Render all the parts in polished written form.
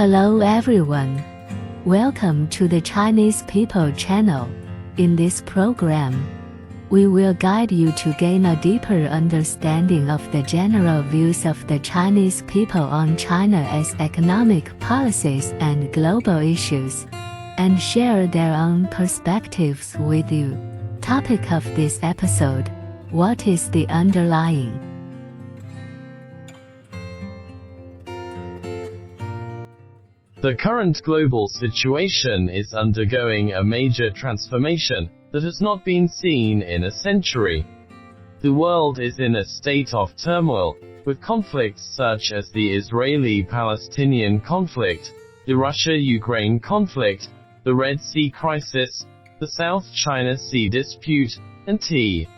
Hello everyone. Welcome to the Chinese People channel. In this program, we will guide you to gain a deeper understanding of the general views of the Chinese people on China's economic policies and global issues, and share their own perspectives with you. Topic of this episode: what is the underlying? The current global situation is undergoing a major transformation that has not been seen in a century. The world is in a state of turmoil, with conflicts such as the Israeli-Palestinian conflict, the Russia-Ukraine conflict, the Red Sea crisis, the South China Sea dispute, and the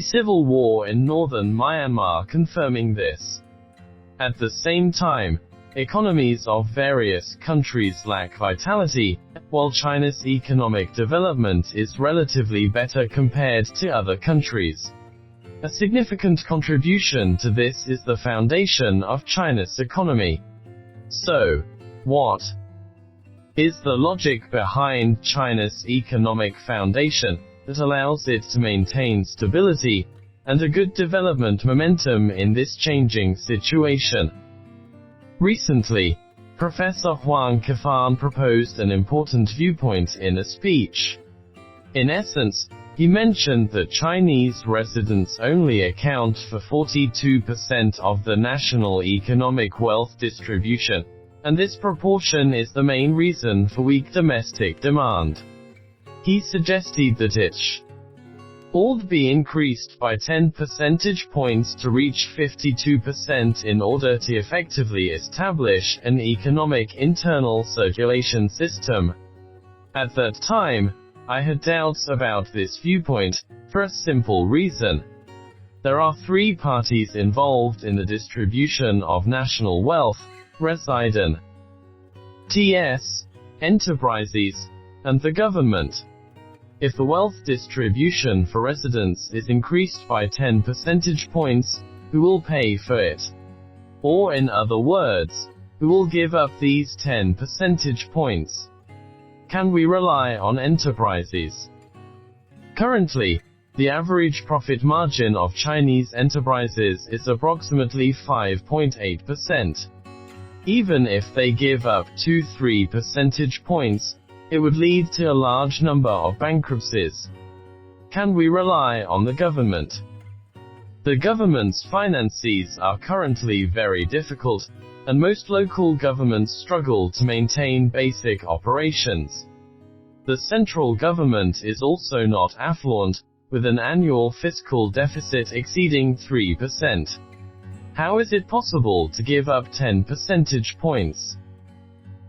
civil war in northern Myanmar confirming this. At the same time, economies of various countries lack vitality, while China's economic development is relatively better compared to other countries. A significant contribution to this is the foundation of China's economy. So, what is the logic behind China's economic foundation that allows it to maintain stability and a good development momentum in this changing situation? Recently, Professor Huang Kefan proposed an important viewpoint in a speech. In essence, he mentioned that Chinese residents only account for 42% of the national economic wealth distribution, and this proportion is the main reason for weak domestic demand. He suggested that it should be increased by 10 percentage points to reach 52% in order to effectively establish an economic internal circulation system. At that time, I had doubts about this viewpoint, for a simple reason. There are three parties involved in the distribution of national wealth: resident, TS, enterprises, and the government. If the wealth distribution for residents is increased by 10 percentage points, who will pay for it? Or in other words, who will give up these 10 percentage points? Can we rely on enterprises? Currently, the average profit margin of Chinese enterprises is approximately 5.8%. Even if they give up 2-3 percentage points, it would lead to a large number of bankruptcies. Can we rely on the government? The government's finances are currently very difficult, and most local governments struggle to maintain basic operations. The central government is also not affluent, with an annual fiscal deficit exceeding 3%. How is it possible to give up 10 percentage points?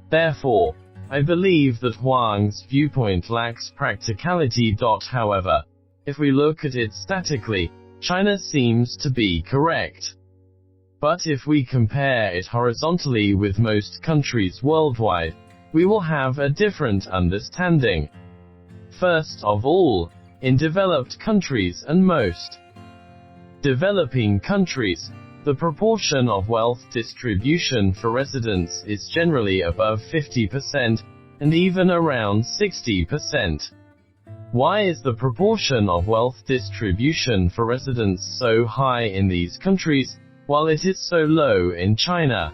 Therefore, I believe that Huang's viewpoint lacks practicality. However, if we look at it statically, China seems to be correct. But if we compare it horizontally with most countries worldwide, we will have a different understanding. First of all, in developed countries and most developing countries, the proportion of wealth distribution for residents is generally above 50%, and even around 60%. Why is the proportion of wealth distribution for residents so high in these countries, while it is so low in China?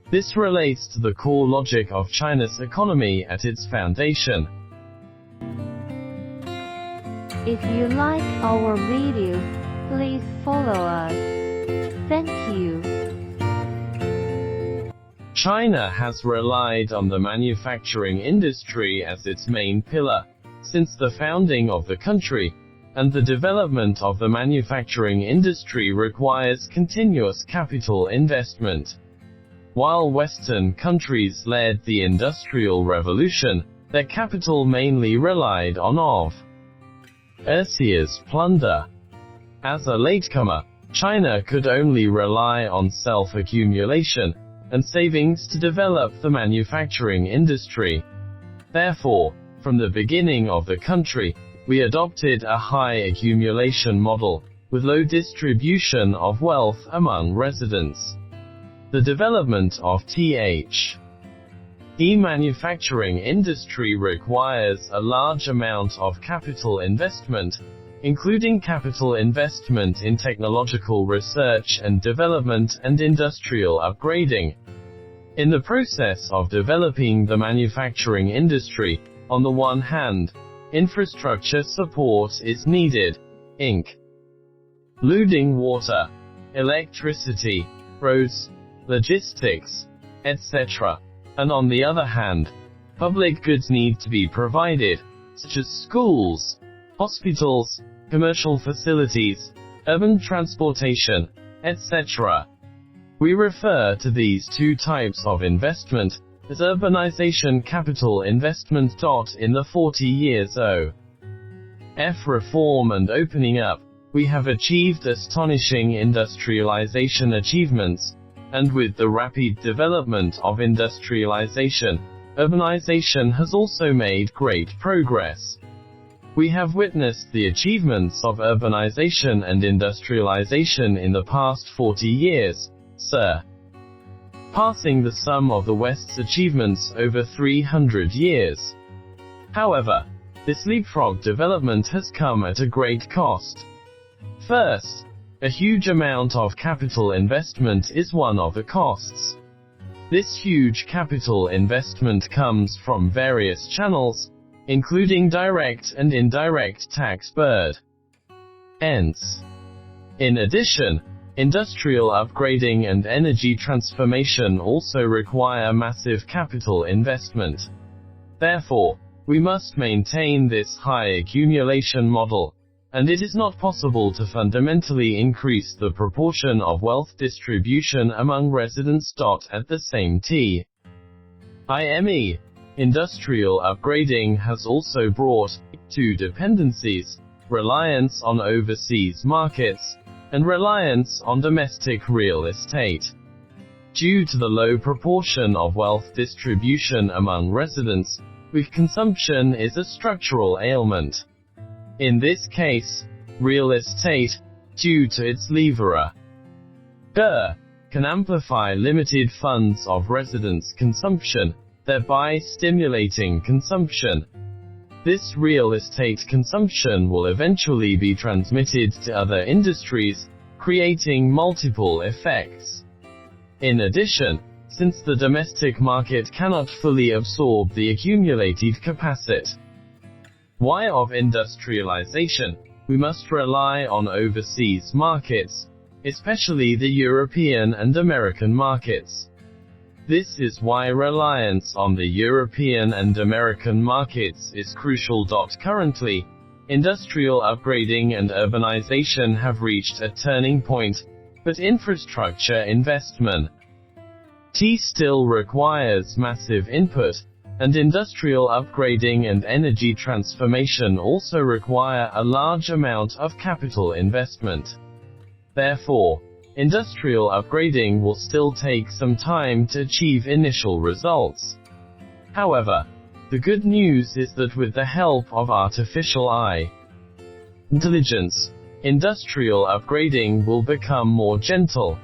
This relates to the core logic of China's economy at its foundation. If you like our video, please follow us. Thank you. China has relied on the manufacturing industry as its main pillar since the founding of the country, and the development of the manufacturing industry requires continuous capital investment. While Western countries led the Industrial Revolution, their capital mainly relied on overseas plunder. As a latecomer, China could only rely on self-accumulation and savings to develop the manufacturing industry. Therefore, from the beginning of the country, we adopted a high accumulation model, with low distribution of wealth among residents. The development of e-manufacturing industry requires a large amount of capital investment, including capital investment in technological research and development and industrial upgrading. In the process of developing the manufacturing industry, on the one hand, infrastructure support is needed, including water, electricity, roads, logistics, etc. And on the other hand, public goods need to be provided, such as schools, hospitals, commercial facilities, urban transportation, etc. We refer to these two types of investment as urbanization capital investment. In the 40 years of reform and opening up, we have achieved astonishing industrialization achievements, and with the rapid development of industrialization, urbanization has also made great progress. We have witnessed the achievements of urbanization and industrialization in the past 40 years, passing the sum of the West's achievements over 300 years. However, this leapfrog development has come at a great cost. First, a huge amount of capital investment is one of the costs. This huge capital investment comes from various channels, including direct and indirect tax burdens. In addition, industrial upgrading and energy transformation also require massive capital investment. Therefore, we must maintain this high accumulation model, and it is not possible to fundamentally increase the proportion of wealth distribution among residents. At the same time, industrial upgrading has also brought two dependencies: reliance on overseas markets, and reliance on domestic real estate. Due to the low proportion of wealth distribution among residents, weak consumption is a structural ailment. In this case, real estate, due to its leverage, can amplify limited funds of residents' consumption, thereby stimulating consumption. This real estate consumption will eventually be transmitted to other industries, creating multiple effects. In addition, since the domestic market cannot fully absorb the accumulated capacity of industrialization, we must rely on overseas markets, especially the European and American markets. This is why reliance on the European and American markets is crucial. Currently, industrial upgrading and urbanization have reached a turning point, but infrastructure investment still requires massive input, and industrial upgrading and energy transformation also require a large amount of capital investment. Therefore, industrial upgrading will still take some time to achieve initial results. However, the good news is that with the help of artificial intelligence, industrial upgrading will become more gentle.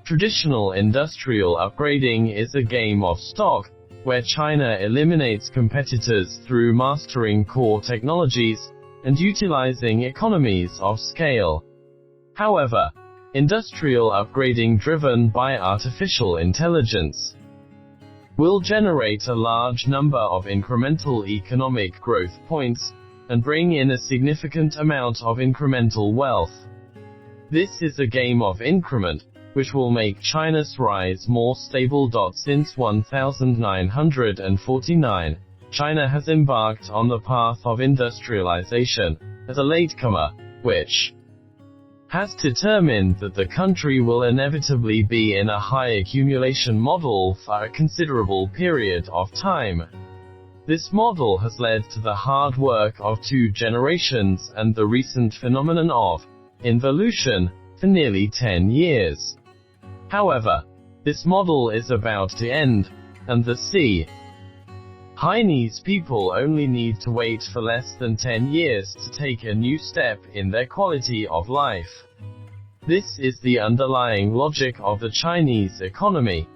Traditional industrial upgrading is a game of stock, where China eliminates competitors through mastering core technologies and utilizing economies of scale. However, industrial upgrading driven by artificial intelligence will generate a large number of incremental economic growth points, and bring in a significant amount of incremental wealth. This is a game of increment, which will make China's rise more stable. Since 1949, China has embarked on the path of industrialization as a latecomer, which has determined that the country will inevitably be in a high accumulation model for a considerable period of time. This model has led to the hard work of 2 generations and the recent phenomenon of involution for nearly 10 years. However, this model is about to end, and the Chinese people only need to wait for less than 10 years to take a new step in their quality of life. This is the underlying logic of the Chinese economy.